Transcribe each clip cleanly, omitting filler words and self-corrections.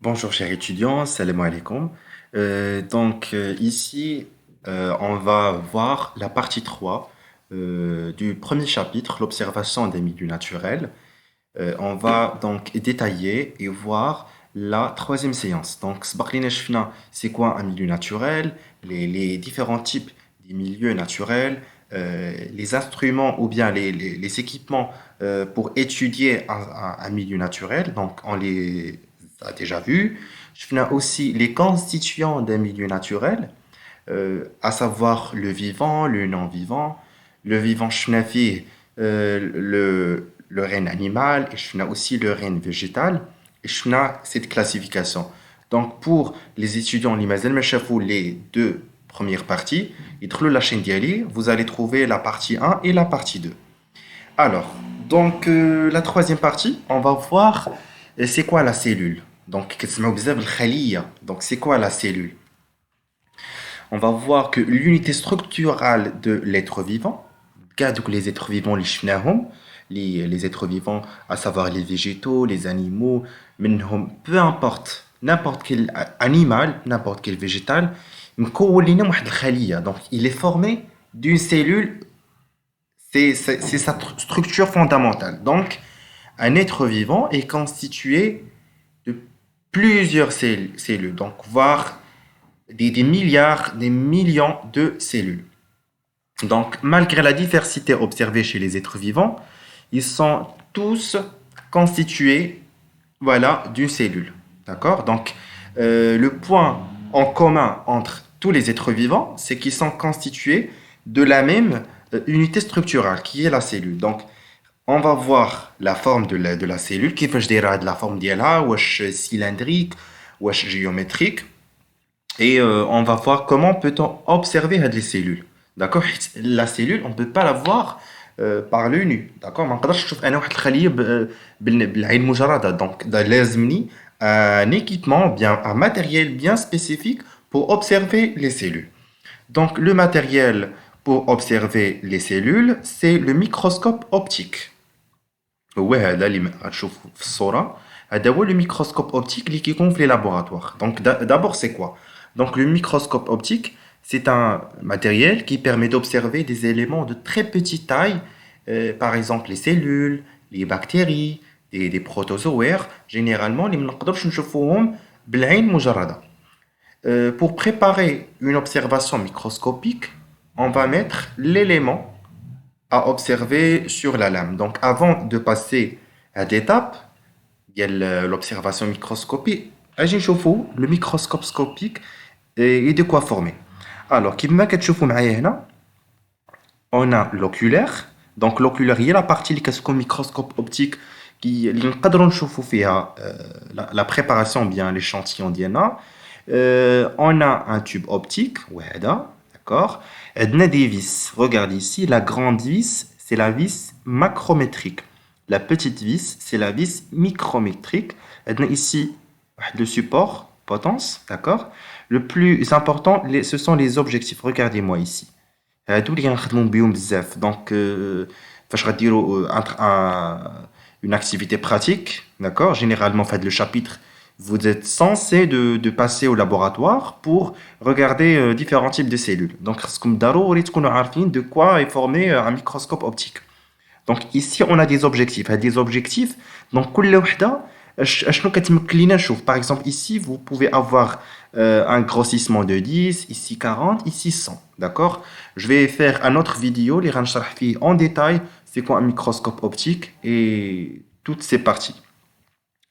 Bonjour chers étudiants, salam alaikum. Ici, on va voir la partie 3 du premier chapitre, l'observation des milieux naturels. On va donc détailler et voir la troisième séance. Donc, سبق شفنا c'est quoi un milieu naturel, les différents types des milieux naturels, les instruments ou bien les équipements pour étudier un milieu naturel. Donc, on les a déjà vus. شفنا aussi les constituants d'un milieu naturel, à savoir le vivant, le non-vivant. Le vivant, شفنا فيه le règne animal et je aussi le règne végétal et je cette classification. Donc pour les étudiants اللي مازال ما شافوا les deux premières parties, يدخلوا la chaîne ديالي, vous allez trouver la partie 1 et la partie 2. Alors, la troisième partie, on va voir c'est quoi la cellule. Donc كتسمعوا بزاف الخلية. Donc c'est quoi la cellule? On va voir que l'unité structurale de l'être vivant, donc les êtres vivants, les êtres vivants, à savoir les végétaux, les animaux, peu importe, n'importe quel animal, n'importe quel végétal, donc il est formé d'une cellule, c'est sa structure fondamentale. Donc, un être vivant est constitué de plusieurs cellules, donc voire des milliards, des millions de cellules. Donc, malgré la diversité observée chez les êtres vivants, ils sont tous constitués, voilà, d'une cellule. D'accord? Donc, le point en commun entre tous les êtres vivants, c'est qu'ils sont constitués de la même unité structurale, qui est la cellule. Donc, on va voir la forme de la cellule, qui fait de la forme d'ILA, ou cylindrique, ou géométrique. Et on va voir comment peut-on observer les cellules. D'accord? La cellule, on ne peut pas la voir par l'œil nu. D'accord? ما نقدرش نشوف انا واحد الخليه بالعين المجرده. Donc لازمني un équipement, bien un matériel bien spécifique pour observer les cellules. Donc le matériel pour observer les cellules, c'est le microscope optique. هو هذا اللي غتشوفوا في الصورة. هذا هو le microscope optique اللي كيكون في les laboratoires. Donc d'abord c'est quoi? Donc le microscope optique, c'est un matériel qui permet d'observer des éléments de très petite taille, par exemple les cellules, les bactéries, des protozoaires, généralement اللي ما نقدرش نشوفوهم بالعين مجردة. Pour préparer une observation microscopique, on va mettre l'élément à observer sur la lame. Donc avant de passer à l'étape, il y a l'observation microscopique. اجي نشوفوا le microscope scopique et de quoi former. Alors, كيما كتشوفوا معايا هنا, on a l'oculaire. Donc l'oculaire هي la partie اللي كتكون microscope optique اللي نقدروا نشوفوا فيها la préparation bien l'échantillon ديالنا. On a un tube optique, وهذا, d'accord. عندنا des vis. Regardez ici, la grande vis, c'est la vis macrométrique. La petite vis, c'est la vis micrométrique. عندنا ici le support, potence, d'accord. Le plus important, ce sont les objectifs. Regardez-moi ici. هادو اللي كنخدموا بهم بزاف. Donc فاش غديروا une activité pratique, d'accord. Généralement, faites le chapitre, vous êtes censé de passer au laboratoire pour regarder différents types de cellules. Donc, خصكم ضروري تكونوا عارفين de quoi est formé un microscope optique. Donc ici, on a des objectifs. Des objectifs, donc كل وحدة اشنو كتمكن لينا نشوف. Par exemple, ici, vous pouvez avoir un grossissement de 10, ici 40, ici 100. D'accord? Je vais faire un autre vidéo, اللي غنشرح فيه en détail c'est quoi un microscope optique et toutes ces parties.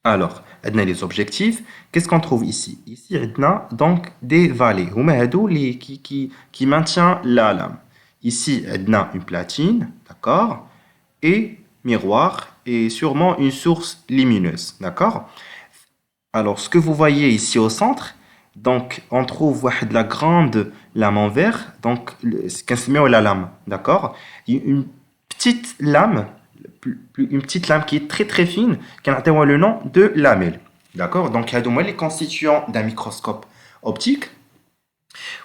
Alors, on a les objectifs. Qu'est-ce qu'on trouve ici? Ici, on a donc des valets. Qui maintient la lame. Ici, on a une platine, d'accord? Et miroir et sûrement une source lumineuse, d'accord? Alors, ce que vous voyez ici au centre, donc on trouve la grande lame en verre, donc ce qu'on se met la lame, d'accord? Une petite lame, une petite lame qui est très très fine, qui a le nom de lamelle, d'accord? Donc, il y a les constituants d'un microscope optique.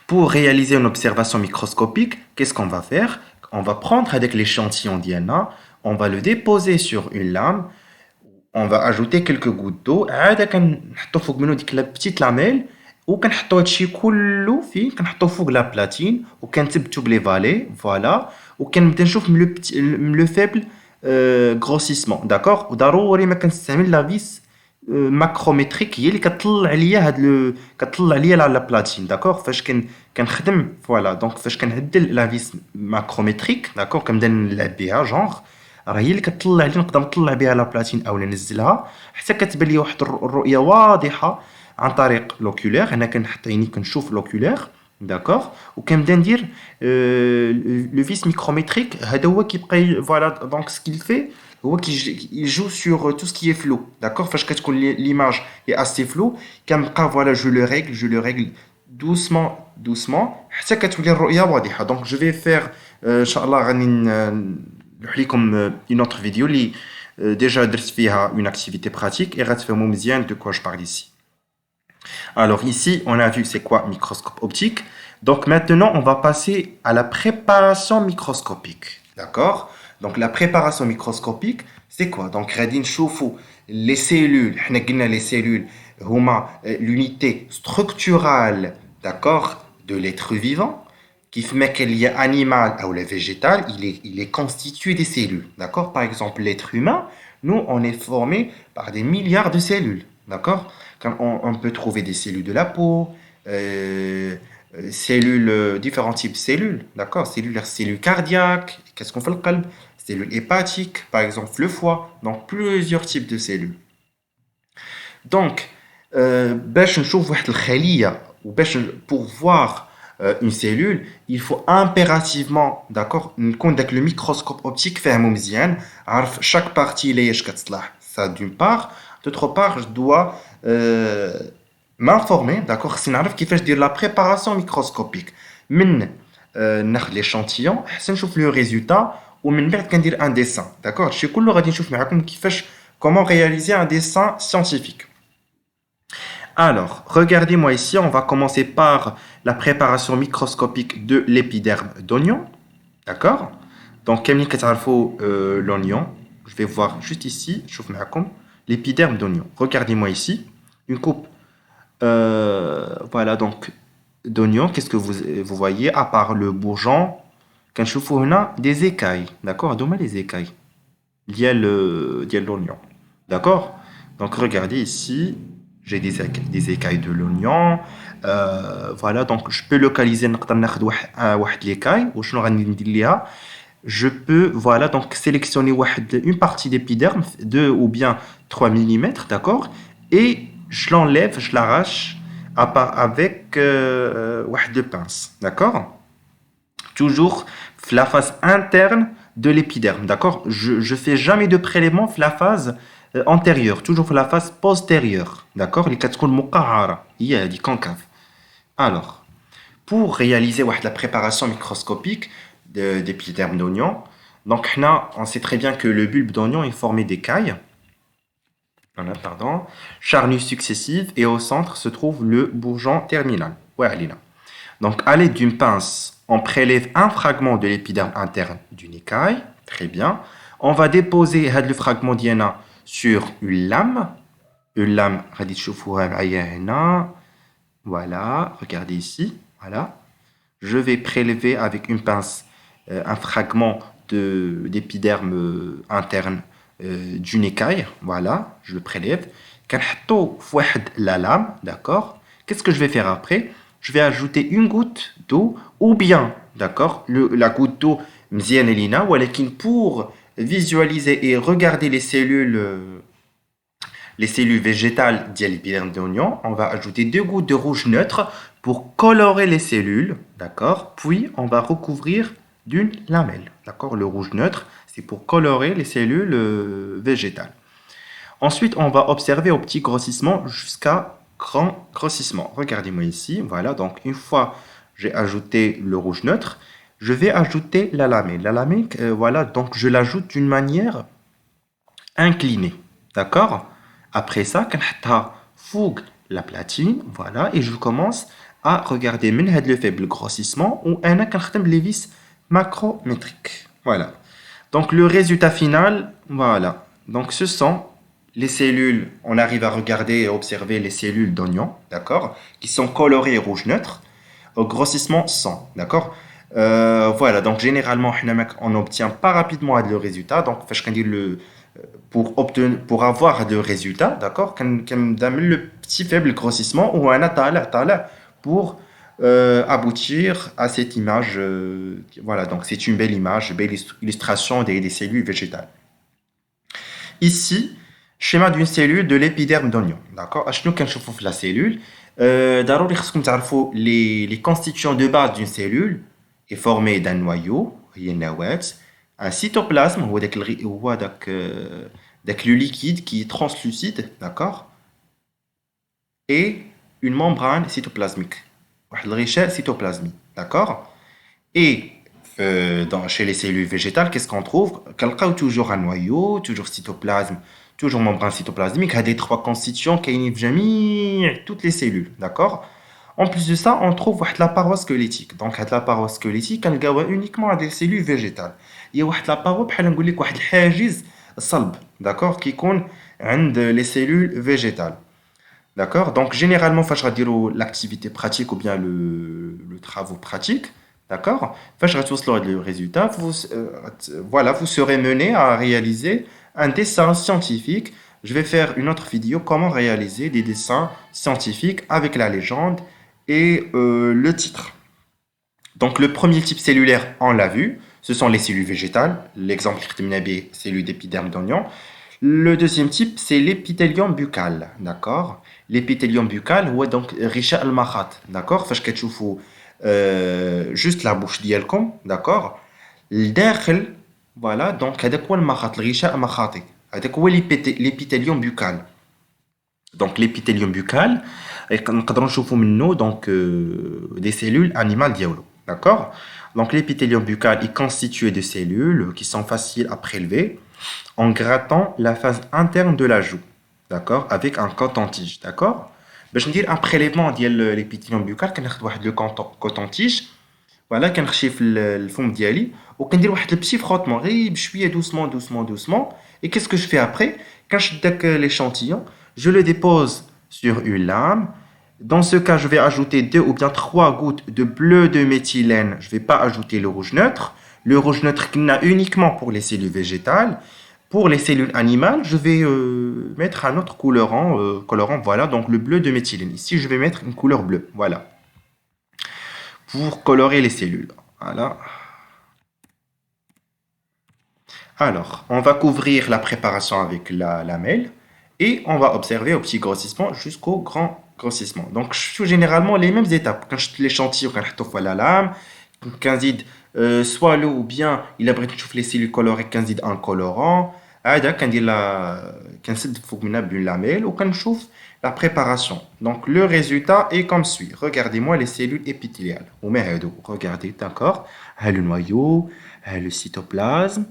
Pour réaliser une observation microscopique, qu'est-ce qu'on va faire? On va prendre avec l'échantillon d'INA, on va le déposer sur une lame on va ajouter quelques gouttes d'eau. عادة كنحطو فوق منو ديك لا petite lamelle وكنحطو هادشي كله فين كنحطو فوق لا بلاتين وكنثبتو بلي فالي فوالا وكنبدا نشوف من لو فيبل غروسيسمون داكوغ وضروري ما كنستعمل لا فيس ماكروميتريك هي اللي كتطلع ليا هاد كتطلع ليا لا بلاتين داكوغ فاش كنخدم فوالا دونك فاش كنعدل لا فيس ماكروميتريك داكوغ كنبدا نلعب بها جونغ راه هي اللي كتطلع لي نقدر نطلع بها لا بلاتين او ننزلها حتى كتبان لي واحد الرؤيه واضحه عن طريق لوكولير هنا كنحط عيني كنشوف لوكولير داكوغ وكنبدا ندير لو فيس ميكروميتريك هذا هو كيبقى فوالا دونك سكيل في هو يجو سور تو سكي فلو داكوغ فاش كتكون ليماج هي اسي فلو كنبقى فوالا جو لو ريغل doucement doucement حتى كتولي الرؤيه واضحه دونك جو في فير ان شاء الله غادي نلوح لكم une autre vidéo اللي déjà درت فيها une activité pratique et غتفهموا مزيان de quoi je parle ici. Alors ici, on a vu c'est quoi microscope optique. Donc maintenant, on va passer à la préparation microscopique. D'accord? Donc la préparation microscopique, c'est quoi? Donc غادي نشوفوا les cellules, حنا قلنا les cellules هما l'unité structurale, d'accord, de l'être vivant. Qui fait qu'il y a animal ou le végétal, il est constitué des cellules. D'accord? Par exemple, l'être humain, nous, on est formé par des milliards de cellules. D'accord? Quand on peut trouver des cellules de la peau, cellules, différents types de cellules. D'accord? Cellules cardiaques, qu'est-ce qu'on fait le cœur? Cellules hépatiques, par exemple le foie. Donc, plusieurs types de cellules. Donc, باش نشوف واحد الخلية وباش pour voir une cellule, il faut impérativement, d'accord, نكون داك le microscope optique فاهمو مزيان عارف chaque partie اللي اش كتصلح ça d'une part d'autre part je dois m'informer d'accord خصني نعرف كيفاش دير la préparation microscopique من ناخذ l'échantillon حتى نشوف le résultat ومن بعد كندير un dessin d'accord هادشي كله غادي نشوف معكم كيفاش comment réaliser un dessin scientifique. Alors, regardez-moi ici, on va commencer par la préparation microscopique de l'épiderme d'oignon. D'accord? Donc, l'oignon, je vais voir juste ici, je vous mets l'épiderme d'oignon. Regardez-moi ici, une coupe, voilà, donc, d'oignon. Qu'est-ce que vous voyez, à part le bourgeon, quand je vous des écailles. D'accord? D'où les écailles? Il y a l'oignon. D'accord? Donc, regardez ici. J'ai des écailles de l'oignon. Voilà, donc je peux localiser l'écaille. Je peux, voilà, donc sélectionner une partie d'épiderme, 2 ou bien 3 mm, d'accord? Et je l'enlève, je l'arrache avec de pince, d'accord? Toujours la face interne de l'épiderme, d'accord? Je fais jamais de prélèvement la phase antérieure, toujours la face postérieure, d'accord? Les quatre مقعرة, هي هذه concave. Alors, pour réaliser la préparation microscopique d'épiderme d'oignon, donc on sait très bien que le bulbe d'oignon est formé d'écailles, voilà, pardon, charnues successives, et au centre se trouve le bourgeon terminal. Ouais, donc, à l'aide d'une pince, on prélève un fragment de l'épiderme interne d'une écaille, très bien. On va déposer le fragment d'INA sur une lame, voilà, regardez ici, voilà. Je vais prélever avec une pince un fragment d'épiderme interne d'une écaille, voilà, je le prélève. La lame, d'accord. Qu'est-ce que je vais faire après? Je vais ajouter une goutte d'eau ou bien, d'accord, la goutte d'eau مزيان لينا ولكن pour visualiser et regarder les cellules végétales de l'épiderme d'oignon, on va ajouter 2 gouttes de rouge neutre pour colorer les cellules, d'accord? Puis on va recouvrir d'une lamelle, d'accord? Le rouge neutre, c'est pour colorer les cellules végétales. Ensuite, on va observer au petit grossissement jusqu'à grand grossissement. Regardez-moi ici, voilà, donc une fois j'ai ajouté le rouge neutre, je vais ajouter la lamelle. La lamelle, voilà, donc je l'ajoute d'une manière inclinée, d'accord? Après ça, je fougue la platine, voilà, et je commence à regarder le faible grossissement ou un les vis macrométriques. Voilà. Donc le résultat final, voilà. Donc ce sont les cellules, on arrive à regarder et observer les cellules d'oignon, d'accord, qui sont colorées rouge neutre, au grossissement 100, d'accord. Voilà, donc généralement, on n'obtient pas rapidement le résultat, donc je dire pour avoir le résultat, d'accord, qu'on donne le petit faible grossissement ou un atala pour aboutir à cette image. Voilà, donc c'est une belle image, une belle illustration des cellules végétales. Ici, schéma d'une cellule de l'épiderme d'oignon. D'accord? Nous كنشوفوا في la cellule. ضروري خصكم تعرفوا les constituants de base d'une cellule est formé d'un noyau, هي النواة, un cytoplasme, هو داك le liquide qui est translucide, d'accord? Et une membrane cytoplasmique, واحد الغشاء cytoplasmique, d'accord? Et chez les cellules végétales, qu'est-ce qu'on trouve? Quelqu'un toujours un noyau, toujours cytoplasme, toujours membrane cytoplasmique, il y a des trois constituants qui ont toutes les cellules, d'accord? En plus de ça, on trouve la paroi squelettique. Donc, la paroi squelettique, on voit uniquement des cellules végétales. Il y a la paroi, بحال نقول لك واحد الحاجز صلب, d'accord, qui يكون عند les cellules végétales. D'accord? Donc, généralement, فاش غاديروا l'activité pratique ou bien le travaux pratique, d'accord? فاش غتوصلوا le résultat, voilà, vous serez mené à réaliser un dessin scientifique. Je vais faire une autre vidéo comment réaliser des dessins scientifiques avec la légende et le titre. Donc, le premier type cellulaire, on l'a vu, ce sont les cellules végétales. L'exemple qui cellules d'épiderme d'oignon. Le deuxième type, c'est l'épithélium buccal, d'accord? L'épithélium buccal, ouais, donc riche al-makhat, d'accord? Fâche كتشوفوا juste la bouche ديالكم, d'accord? الداخل, voilà, donc هذاك هو المخاط, الغشاء مخاطي. هذاك هو l'épithélium buccal. Donc l'épithélium buccal, نقدروا نشوفوا منه donc des cellules animales ديالو, d'accord? Donc l'épithélium buccal est constitué de cellules qui sont faciles à prélever en grattant la face interne de la joue, d'accord, avec un coton-tige, d'accord. باش ندير un prélèvement ديال l'épithélium buccal كناخذ واحد le coton-tige, voilà, كنخشي في الفم ديالي وكندير واحد le petit frottement غير بشويه doucement. Et qu'est-ce que je fais après? كنشد داك l'échantillon, je le dépose sur une lame. Dans ce cas, je vais ajouter 2 ou bien 3 gouttes de bleu de méthylène. Je ne vais pas ajouter le rouge neutre. Le rouge neutre qu'il n'a uniquement pour les cellules végétales. Pour les cellules animales, je vais mettre un autre colorant, voilà, donc le bleu de méthylène. Ici, je vais mettre une couleur bleue, voilà, pour colorer les cellules. Voilà. Alors, on va couvrir la préparation avec la lamelle et on va observer au petit grossissement jusqu'au grand grossissement. Donc, je suis généralement les mêmes étapes. Quand je l'échantillon, quand je la lame, quand soit l'eau ou bien il a les cellules colorées, quand un colorant. Quand il a une lamelle ou quand je chauffe la préparation. Donc, le résultat est comme suit. Regardez-moi les cellules épithéliales. Regardez, d'accord. Le noyau, le cytoplasme.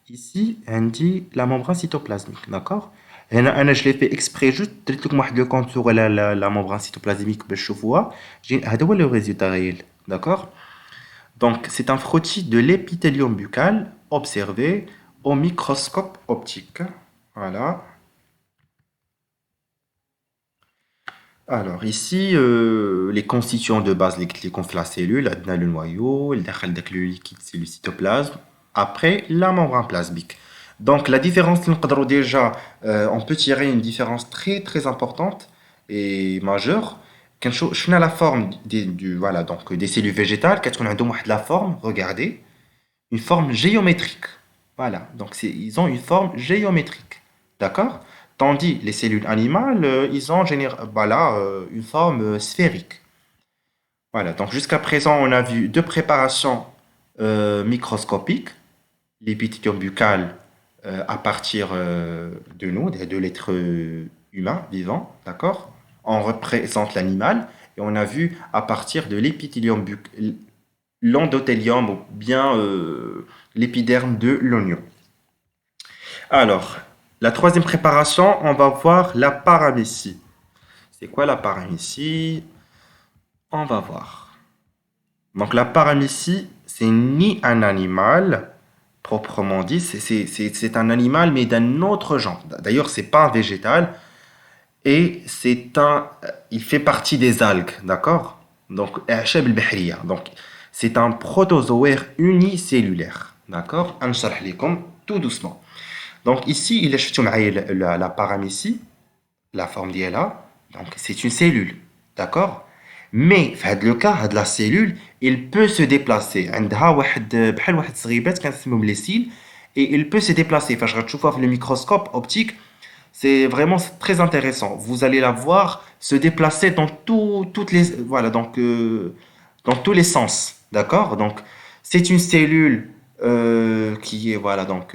Ici, on dit la membrane cytoplasmique, d'accord? Et je l'ai fait exprès juste le contour la membrane cytoplasmique pour je vois. C'est le résultat réel, d'accord? Donc, c'est un frottis de l'épithélium buccal observé au microscope optique. Voilà. Alors, ici, les constituants de base, les conflits la cellule, le noyau, le liquide, c'est le cytoplasme. Après, la membrane plasmique. Donc, la différence, on peut tirer une différence très, très importante et majeure. Quand je la forme voilà, donc, des cellules végétales, quand on a la forme, regardez, une forme géométrique. Voilà, donc ils ont une forme géométrique. D'accord? Tandis les cellules animales, ils ont voilà, une forme sphérique. Voilà, donc jusqu'à présent, on a vu deux préparations microscopiques. L'épithélium buccal à partir de nous, de l'être humain vivant, d'accord? On représente l'animal et on a vu à partir de l'épithélium buccal, l'endothélium ou bien l'épiderme de l'oignon. Alors, la troisième préparation, on va voir la paramécie. C'est quoi la paramécie? On va voir. Donc la paramécie, c'est ni un animal proprement dit, c'est un animal, mais d'un autre genre. D'ailleurs, c'est pas un végétal, et il fait partie des algues, d'accord? Donc, A'shab al-Bahriya. Donc, c'est un protozoaire unicellulaire, d'accord? Ansharh likom tout doucement. Donc, ici, il est la paramécie, la forme d'ILA. Donc, c'est une cellule, d'accord? Mais, dans le cas de la cellule, il peut se déplacer. عندها بحال واحد صغيبات كنسميهم les cils, et il peut se déplacer. فاش غتشوفوها في le microscope optique, c'est vraiment très intéressant. Vous allez la voir se déplacer dans toutes les, voilà, donc, dans tous les sens. D'accord? Donc, c'est une cellule qui est voilà, donc,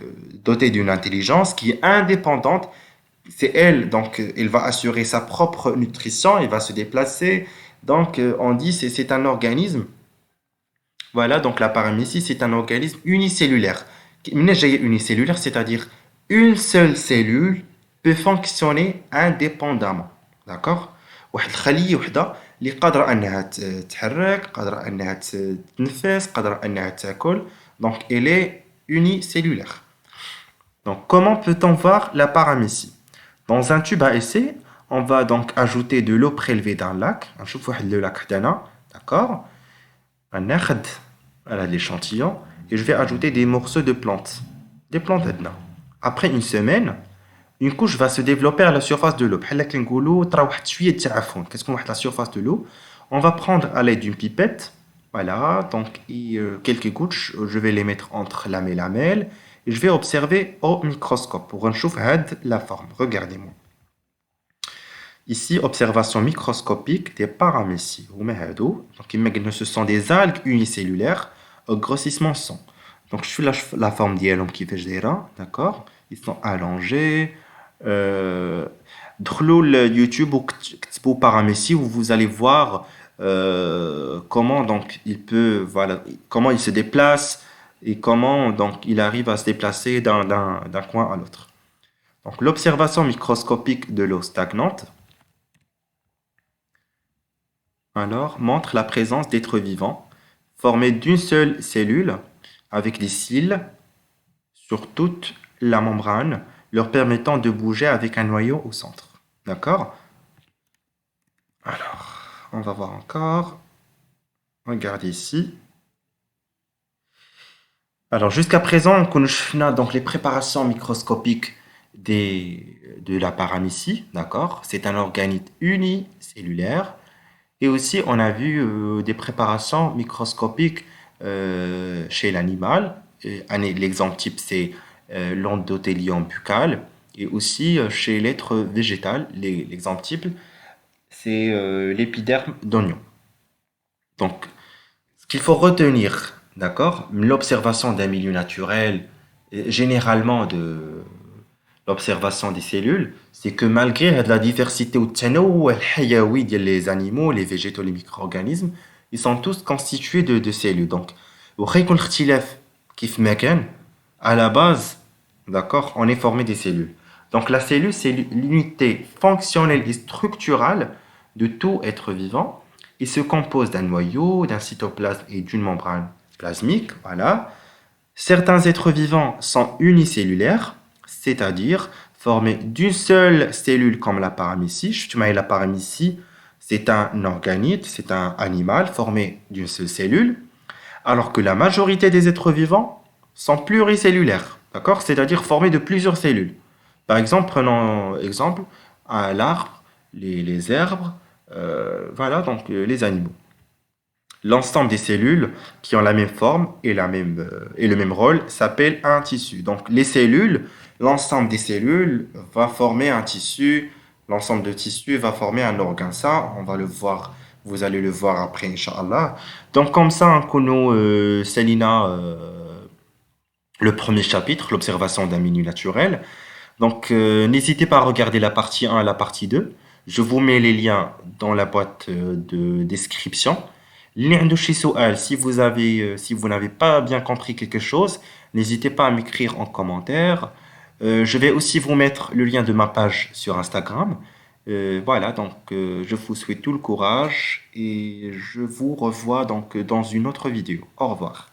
dotée d'une intelligence, qui est indépendante. C'est elle, donc, elle va assurer sa propre nutrition, elle va se déplacer. Donc, on dit c'est un organisme. Voilà, donc la paramécie, c'est un organisme unicellulaire. Unicellulaire, c'est-à-dire une seule cellule peut fonctionner indépendamment. D'accord? واحد الخلية وحدة اللي قادرة أنها تتحرك، قادرة أنها تتنفس، قادرة أنها تاكل. Donc, elle est unicellulaire. Donc, comment peut-on voir la paramécie? Dans un tube à essai, on va donc ajouter de l'eau prélevée d'un lac. نشوف واحد le lac حدانا. D'accord? غناخد على l'échantillon et je vais ajouter des morceaux de plantes. Des plantes عندنا. Après une semaine, une couche va se développer à la surface de l'eau. بحال هكا نقولوا طرا واحد شويه التعفن. كتكون واحد la surface de l'eau. On va prendre à l'aide d'une pipette. Voilà, donc quelques gouttes, je vais les mettre entre lamelle et lamelle et je vais observer au microscope pour نشوف هاد la forme. Regardez-moi. Ici, observation microscopique des paramécies. Donc, ce sont des algues unicellulaires au grossissement sans. Donc, je suis la forme d'ILM qui fait d'accord? Ils sont allongés. دخلوا YouTube ou paramécie où vous allez voir comment donc voilà, comment il se déplace et comment donc il arrive à se déplacer d'un coin à l'autre. Donc, l'observation microscopique de l'eau stagnante alors montre la présence d'êtres vivants formés d'une seule cellule avec des cils sur toute la membrane leur permettant de bouger avec un noyau au centre. D'accord? Alors, on va voir encore. Regardez ici. Alors, jusqu'à présent, on connaît donc les préparations microscopiques de la paramécie. D'accord? C'est un organisme unicellulaire. Et aussi, on a vu des préparations microscopiques chez l'animal. L'exemple type, c'est l'endothélium buccal. Et aussi chez l'être végétal, l'exemple type, c'est l'épiderme d'oignon. Donc, ce qu'il faut retenir, d'accord, l'observation d'un milieu naturel, généralement de l'observation des cellules, c'est que malgré la diversité ou les animaux, les végétaux, les micro-organismes, ils sont tous constitués de cellules. Donc, à la base, d'accord, on est formé des cellules. Donc, la cellule, c'est l'unité fonctionnelle et structurale de tout être vivant. Il se compose d'un noyau, d'un cytoplasme et d'une membrane plasmique. Voilà. Certains êtres vivants sont unicellulaires, c'est-à-dire formés d'une seule cellule comme la paramécie. La paramécie, c'est un organisme, c'est un animal formé d'une seule cellule, alors que la majorité des êtres vivants sont pluricellulaires, d'accord? C'est-à-dire formés de plusieurs cellules. Par exemple, prenons exemple l'arbre, les herbes, voilà donc les animaux. L'ensemble des cellules qui ont la même forme et le même rôle s'appelle un tissu. Donc les cellules, l'ensemble des cellules va former un tissu, l'ensemble de tissus va former un organe. Ça, on va le voir, vous allez le voir après, Inch'Allah. Donc comme ça, on connaît, Selina, le premier chapitre, l'observation d'un milieu naturel. Donc n'hésitez pas à regarder la partie 1 et la partie 2. Je vous mets les liens dans la boîte de description. Si vous n'avez pas bien compris quelque chose, n'hésitez pas à m'écrire en commentaire. Je vais aussi vous mettre le lien de ma page sur Instagram. Voilà, donc je vous souhaite tout le courage et je vous revois donc dans une autre vidéo. Au revoir.